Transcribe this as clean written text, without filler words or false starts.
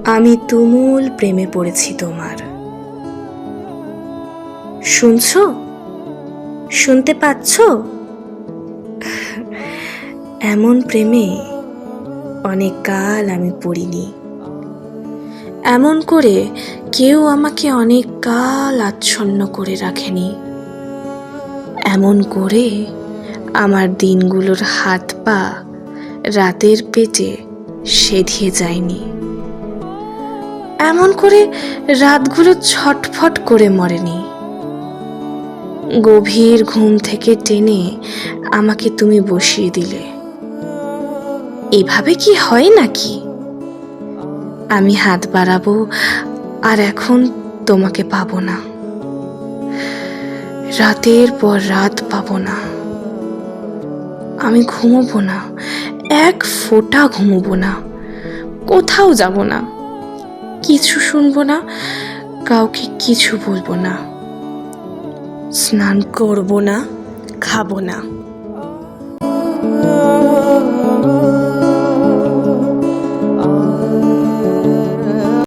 আমি তুমুল প্রেমে পড়েছি তোমার। শুনছো? শুনতে পাচ্ছ? এমন প্রেমে অনেক কাল আমি পড়িনি। এমন করে কেউ আমাকে অনেক কাল আচ্ছন্ন করে রাখেনি। এমন করে আমার দিনগুলোর হাত পা রাতের পেটে সেধিয়ে যায়নি। এমন করে রাতগুলো ছটফট করে মরেনি। গভীর ঘুম থেকে টেনে আমাকে তুমি বসিয়ে দিলে। এভাবে কি হয় নাকি? আমি হাত বাড়াবো আর এখন তোমাকে পাবো না। রাতের পর রাত পাবো না। আমি ঘুমোবো না, এক ফোঁটা ঘুমোবো না, কোথাও যাব না, কিছু শুনবো না, কাউকে কিছু বলবো না, স্নান করবো না, খাবো না।